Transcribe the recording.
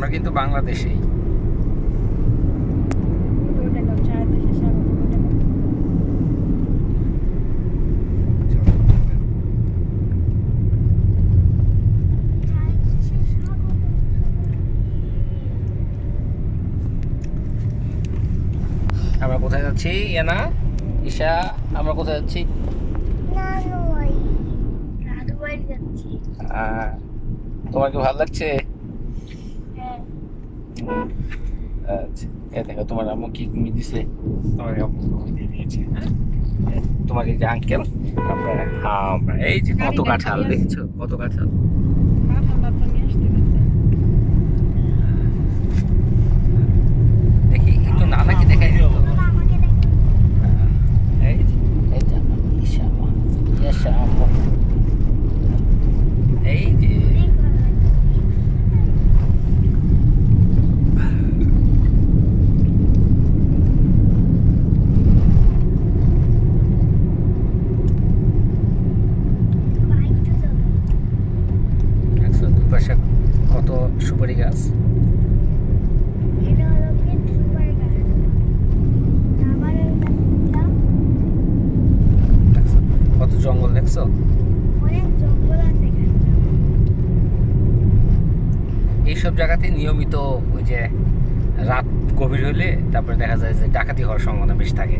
আমরা কিন্তু বাংলাদেশেই। আমরা কোথায় যাচ্ছি ইয়ানা, ঈশা? আমরা কোথায় যাচ্ছি? তোমার কি ভালো লাগছে? আচ্ছা, এই দেখো তোমার আম্মু কি ঘুমিয়ে দিছে। তোমার আম্মু ঘুমিয়ে দিয়েছে। তোমার এই যে আঙ্কেল, আমরা এই যে কত কাঁঠাল দেখছো, কত কাঁঠাল। দেখি একটু নানাকে দেখাই দিও। এই যে এই যে আমার ঈশা আম্মু, ঈশা আম্মু, এই যে দেখছো দুই পাশে কত সুপারি গাছ। দেখছো কত জঙ্গল, দেখছো? এইসব জায়গাতে নিয়মিত ওই যে রাত গভীর হলে তারপরে দেখা যায় যে ডাকাতি হওয়ার সম্ভাবনা বেশি থাকে।